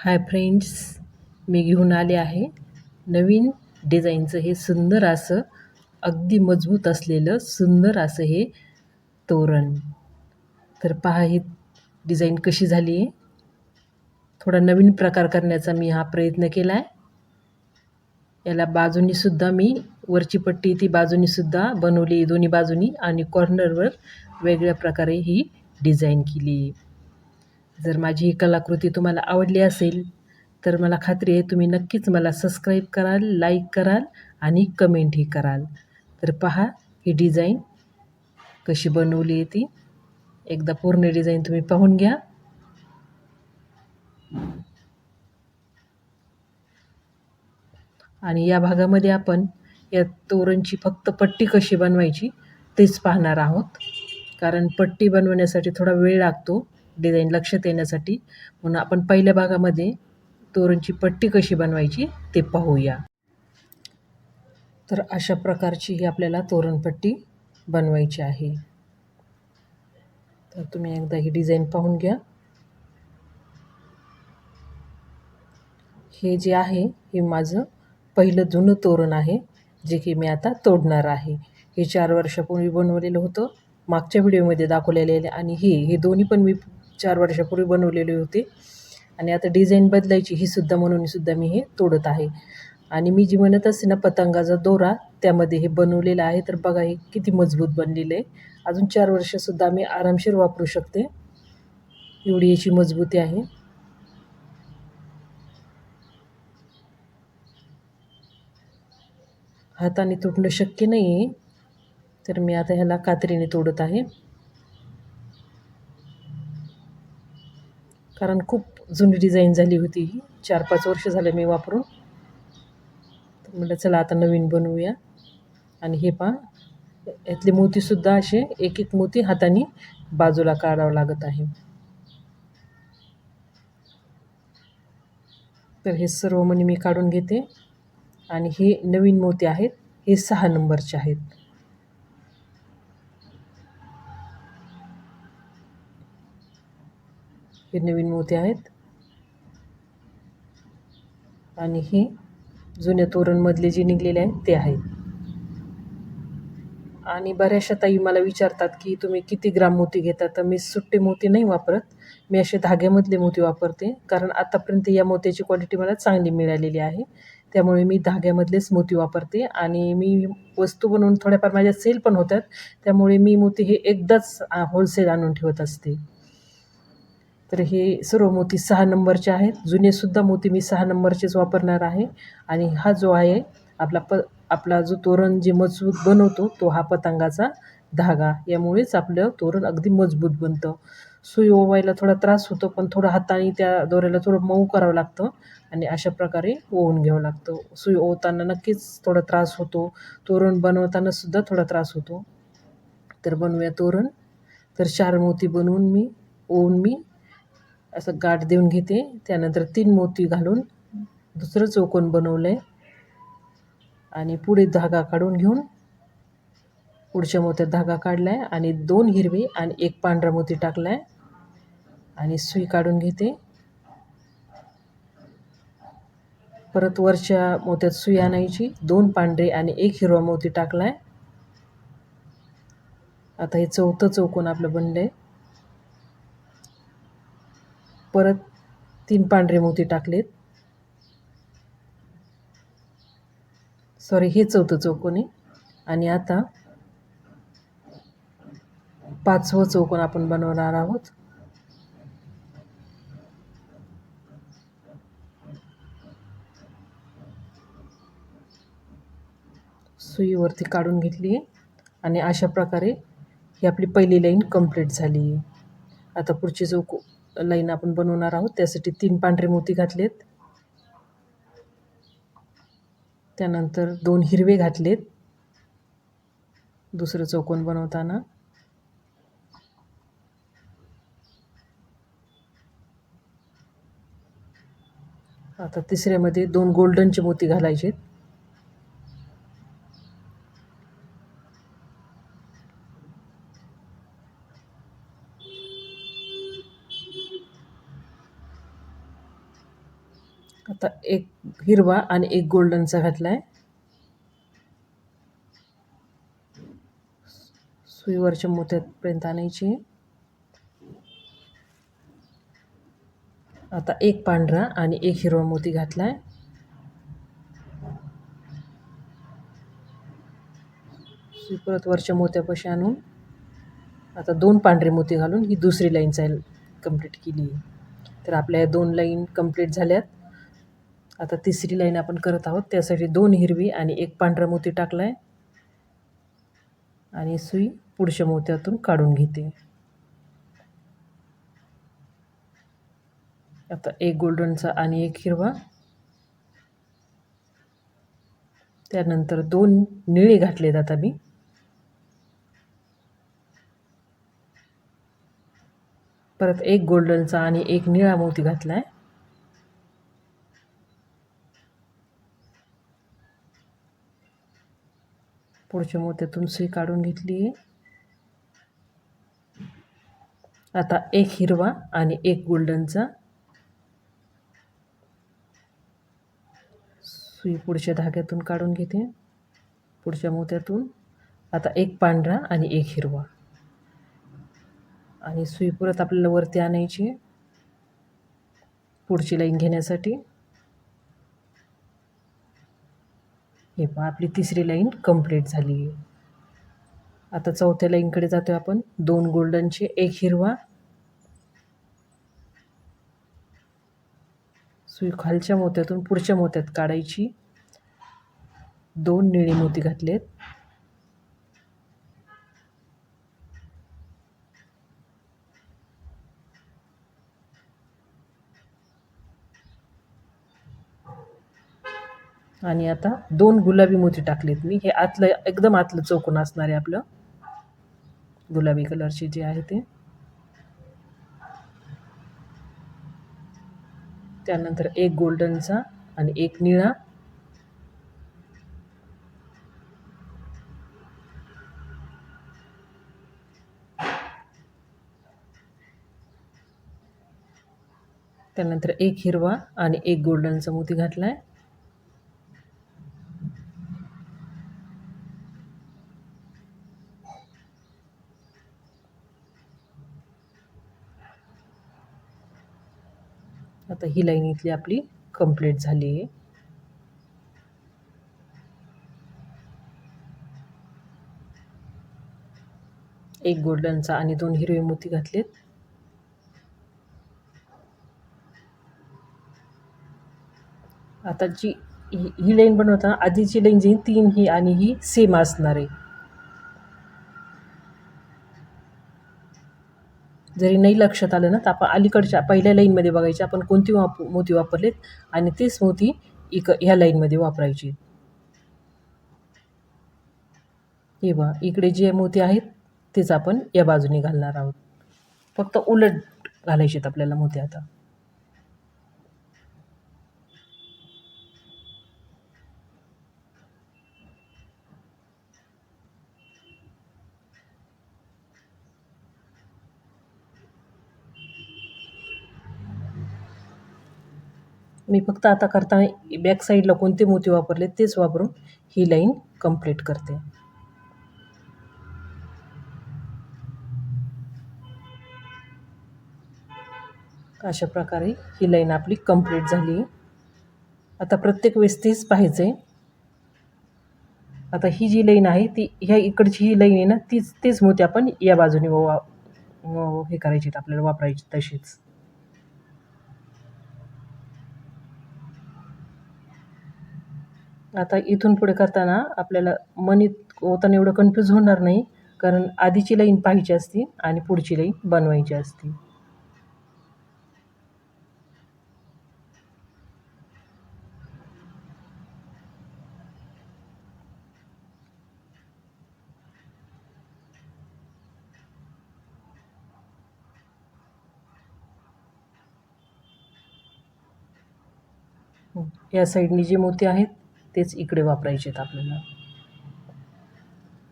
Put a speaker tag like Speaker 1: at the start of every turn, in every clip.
Speaker 1: Hi friends, मी घेऊन आले आहे नवीन डिझाईनचं हे सुंदर असं अगदी मजबूत असलेलं सुंदर असं हे तोरण. तर पहा ही डिझाईन कशी झाली आहे. थोडा नवीन प्रकार करण्याचा मी हा प्रयत्न केला आहे. याला बाजूनीसुद्धा मी वरची पट्टी ती बाजूनीसुद्धा बनवली दोन्ही बाजूनी आणि कॉर्नरवर वेगळ्या प्रकारे ही डिझाईन केली. जर माझी ही कलाकृती तुम्हाला आवडली असेल तर मला खात्री आहे तुम्ही नक्कीच मला सबस्क्राईब कराल, लाईक कराल आणि कमेंटही कराल. तर पहा ही डिझाईन कशी बनवली आहे ती. एकदा पूर्ण डिझाईन तुम्ही पाहून घ्या. आणि या भागामध्ये आपण या तोरणची फक्त पट्टी कशी बनवायची तेच पाहणार आहोत. कारण पट्टी बनवण्यासाठी थोडा वेळ लागतो डिझाईन लक्षात येण्यासाठी. म्हणून आपण पहिल्या भागामध्ये तोरणची पट्टी कशी बनवायची ते पाहूया. तर अशा प्रकारची ही आपल्याला तोरणपट्टी बनवायची आहे. तर तुम्ही एकदा ही डिझाईन पाहून घ्या. हे जे आहे हे माझं पहिलं जुनं तोरण आहे, जे की मी आता तोडणार आहे. हे 4 वर्षापूर्वी बनवलेलं होतं. मागच्या व्हिडिओमध्ये दाखवलेले आणि हे दोन्ही पण मी 4 वर्षापूर्वी बनवलेले होते. आणि आता डिझाईन बदलायची ही सुद्धा म्हणून सुद्धा मी हे तोडत आहे. आणि मी जी म्हणत असते ना पतंगाचा दोरा, त्यामध्ये हे बनवलेलं आहे. तर बघा हे किती मजबूत बनलेलं आहे. अजून 4 वर्षसुद्धा मी आरामशीर वापरू शकते, एवढी याची मजबूती आहे. हाताने तुटणं शक्य नाही आहे, तर मी आता ह्याला कात्रीने तोडत आहे. कारण खूप जुनी डिझाईन झाली होती ही, 4-5 वर्ष झाले मी वापरून. तर म्हटलं चला आता नवीन बनवूया. आणि हे पहा यातले मोतीसुद्धा असे एक एक मोती हाताने बाजूला काढावं लागत आहे. तर हे सर्व मणी मी काढून घेते. आणि हे नवीन मोती आहेत, हे 6 नंबरचे आहेत. हे नवीन मोती आहेत. आणि हे जुन्या तोरणमधले जे निघलेले आहेत ते आहेत. आणि बऱ्याचशा ताई मला विचारतात की तुम्ही किती ग्राम मोती घेता. तर मी सुट्टे मोती नाही वापरत, मी असे धाग्यामधले मोती वापरते. कारण आतापर्यंत या मोत्याची क्वालिटी मला चांगली मिळालेली आहे, त्यामुळे मी धाग्यामधलेच मोती वापरते. आणि मी वस्तू बनवून थोड्याफार माझ्या सेल पण होतात, त्यामुळे मी मोती हे एकदाच होलसेल आणून ठेवत असते. तर हे सर्व मोती 6 नंबरचे आहेत. जुनेसुद्धा मोती मी 6 नंबरचेच वापरणार आहे. आणि हा जो आहे आपला जो तोरण जे मजबूत बनवतो तो हा पतंगाचा धागा, यामुळेच आपलं तोरण अगदी मजबूत बनतं. सुई ओवायला थोडा त्रास होतो, पण थोडं हाताने त्या दोऱ्याला थोडं मऊ करावं लागतं आणि अशा प्रकारे ओवून घ्यावं लागतं. सुई ओवताना नक्कीच थोडा त्रास होतो, तोरण बनवतानासुद्धा थोडा त्रास होतो. तर बनवूया तोरण. तर 4 मोती बनवून ओवून मी असं गाठ देऊन घेते. त्यानंतर 3 मोती घालून दुसरं चौकोन बनवलं आहे. आणि पुढे धागा काढून घेऊन पुढच्या मोत्यात धागा काढला आहे आणि 2 हिरवे आणि 1 पांढरा मोती टाकला आहे. आणि सुई काढून घेते. परत वरच्या मोत्यात सुई आणायची, 2 पांढरे आणि 1 हिरवा मोती टाकला आहे. आता हे चौथं चौकोन आपलं बनलं आहे. परत 3 पांढरे मोती टाकलेत. सॉरी, हे चौथं चौकोन आहे. आणि आता 5वं चौकोन आपण बनवणार आहोत. सुईवरती काढून घेतली आहे. आणि अशा प्रकारे ही आपली पहिली लाईन कंप्लीट झाली आहे. आता पुढची जो लाईन आपण बनवणार आहोत त्यासाठी 3 पांढरे मोती घातलेत. त्यानंतर 2 हिरवे घातलेत दुसरं चौकोन बनवताना. आता तिसऱ्यामध्ये 2 गोल्डनचे मोती घालायचे. आता एक हिरवा आणि एक गोल्डनचा घातला आहे. सुईवरच्या मोत्यापर्यंत आणायची. आता एक पांढरा आणि एक हिरवा मोती घातला आहे. सुई परत वरच्या मोत्यापाशी आणून आता 2 पांढरे मोती घालून ही दुसरी लाईन कंप्लीट केली आहे. तर आपल्या 2 लाईन कंप्लीट झाल्यात. आता तिसरी लाईन आपण करत आहोत. त्यासाठी 2 हिरवी आणि 1 पांढरा मोती टाकला आहे आणि सुई पुढच्या मोत्यातून काढून घेते. आता एक गोल्डनचा आणि एक हिरवा, त्यानंतर 2 निळे घातलेत. आता मी परत एक गोल्डनचा आणि एक निळा मोती घातला आहे. पुढच्या मोत्यातून सुई काढून घेतली आहे. आता एक हिरवा आणि एक गोल्डनचा, सुई पुढच्या धाग्यातून काढून घेते पुढच्या मोत्यातून. आता एक पांढरा आणि एक हिरवा आणि सुई परत आपल्याला वरती आणायची पुढची लाईन घेण्यासाठी. हे पहा, आपली तिसरी लाईन कंप्लीट झाली आहे. आता चौथ्या लाईनकडे जातोय आपण. 2 गोल्डनचे, एक हिरवा, सुई खालच्या मोत्यातून पुढच्या मोत्यात काढायची. 2 निळे मोती घातलेत. आणि आता 2 गुलाबी मोती टाकलेत मी. हे आतलं एकदम आतलं चौकोन असणार आहे आपलं, गुलाबी कलरचे जे आहे ते. त्यानंतर एक गोल्डनचा आणि एक निळा, त्यानंतर एक हिरवा आणि एक गोल्डनचा मोती घातला आहे. आता ही लाईन इथली आपली कंप्लीट झाली आहे. एक गोल्डनचा आणि 2 हिरवे मोती घातलेत. आता जी ही लाईन बनवताना आधीची लाईन जी 3 ही आणि ही सेम असणार आहे. जरी नाही लक्षात आलं ना, तर आपण अलीकडच्या पहिल्या लाईनमध्ये बघायचे आपण कोणती मोती वापरलेत आणि तेच मोती ह्या लाईनमध्ये वापरायचे. हे बघा, इकडे जे मोती आहेत तेच आपण या बाजूने घालणार आहोत. फक्त उलट घालायचे आपल्याला मोती. आता मी फक्त आता करताना बॅक साईडला कोणते मोती वापरले तेच वापरून ही लाईन कंप्लीट करते. अशा प्रकारे ही लाईन आपली कंप्लीट झाली. आता प्रत्येक वेळेस तेच पाहायचं आहे. आता ही जी लाईन आहे ती ह्या इकडची ही लाईन आहे ना, तेच मोती आपण या बाजूने हे करायचे आपल्याला वापरायचे तशीच. आता इथून पुढे करताना आपल्याला मनीत होताना एवढं कन्फ्यूज होणार नाही, कारण आधीची लाईन पाहायची असती आणि पुढची लाईन बनवायची असती. या साईडनी जे मोती आहेत तेच इकडे वापरायचे आहेत आपल्याला.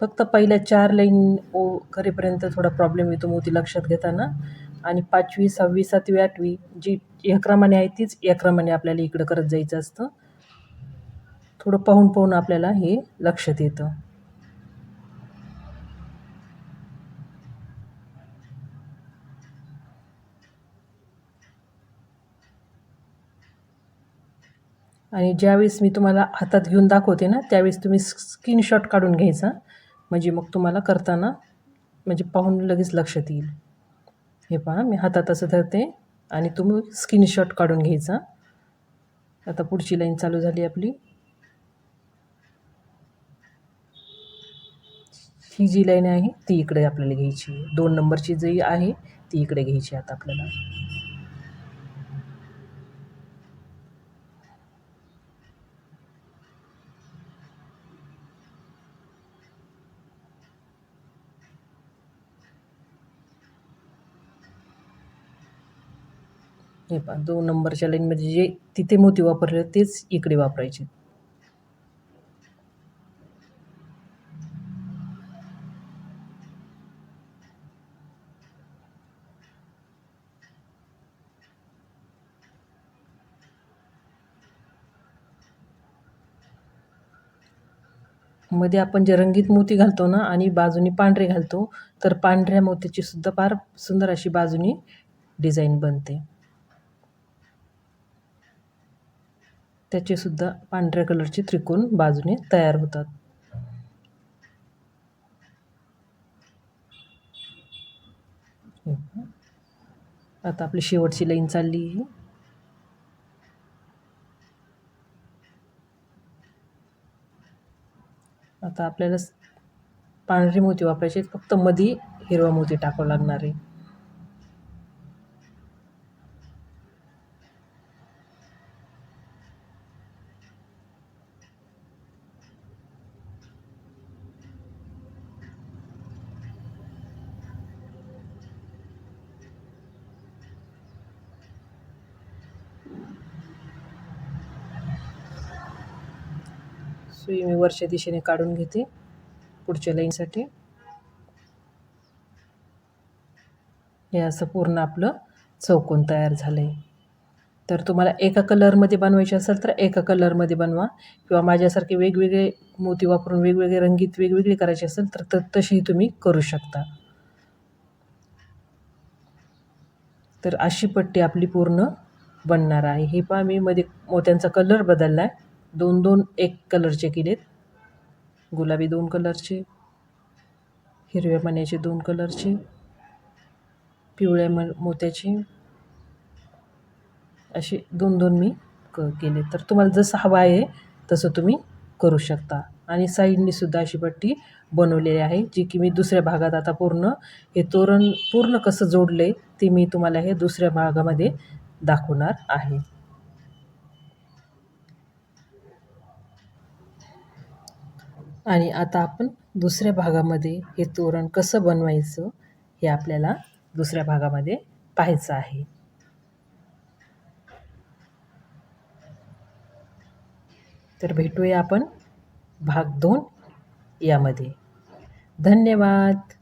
Speaker 1: फक्त पहिल्या 4 लाईन करेपर्यंत थोडा प्रॉब्लेम येतो मोती लक्षात घेताना, आणि 5वी 6वी 7वी 8वी जी या क्रमाने आहे तीच या क्रमाने आपल्याला इकडं करत जायचं असतं. थोडं पाहून पाहून आपल्याला हे लक्षात येतं. आणि ज्यावेळेस मी तुम्हाला हातात घेऊन दाखवते ना, त्यावेळेस तुम्ही स्क्रीनशॉट काढून घ्यायचा, म्हणजे मग तुम्हाला करताना म्हणजे पाहून लगेच लक्षात येईल. हे पहा, मी हातात असं धरते आणि तुम्ही स्क्रीनशॉट काढून घ्यायचा. आता पुढची लाईन चालू झाली आपली. ही जी लाईन आहे ती इकडे आपल्याला घ्यायची आहे. 2 नंबरची जी आहे ती इकडे घ्यायची आता आपल्याला. हे पहा, 2 नंबरच्या लाईनमध्ये जे तिथे मोती वापरले तेच इकडे वापरायचे. मध्ये आपण जे रंगीत मोती घालतो ना आणि बाजूनी पांढरे घालतो, तर पांढऱ्या मोत्याची सुद्धा फार सुंदर अशी बाजूनी डिझाईन बनते. त्याचे सुद्धा पांढऱ्या कलरचे त्रिकोण बाजूने तयार होतात. आता आपली शेवटची लाईन चालली आहे. आता आपल्याला पांढरे मोती वापरायचे, फक्त मध्ये हिरवा मोती टाकावं लागणार आहे. सुई मी वरच्या दिशेने काढून घेते पुढच्या लाईनसाठी. हे असं पूर्ण आपलं चौकोन तयार झालं आहे. तर तुम्हाला एका कलरमध्ये बनवायचे असेल तर एका कलरमध्ये बनवा, किंवा माझ्यासारखे वेगवेगळे मोती वापरून वेगवेगळे रंगीत वेगवेगळे करायचे असेल तर तशीही तुम्ही करू शकता. तर अशी पट्टी आपली पूर्ण बनणार आहे. हे पहा, मी मध्ये मोत्यांचा कलर बदलला आहे. 2-2 एक कलरचे केलेत. गुलाबी 2 कलरचे, हिरव्या मण्याचे 2 कलरचे, पिवळ्या मोत्याचे, असे 2-2 मी केले. तर तुम्हाला जसं हवं आहे तसं तुम्ही करू शकता. आणि साईडनी सुद्धा अशी पट्टी बनवलेली आहे, जी की मी दुसऱ्या भागात आता पूर्ण हे तोरण पूर्ण कसं जोडलं आहे ते मी तुम्हाला हे दुसऱ्या भागामध्ये दाखवणार आहे. आणि आता आपण दुसऱ्या भागामध्ये हे तोरण कसं बनवायचं हे आपल्याला दुसऱ्या भागामध्ये पाहायचं आहे. तर भेटूया आपण भाग 2 यामध्ये. धन्यवाद.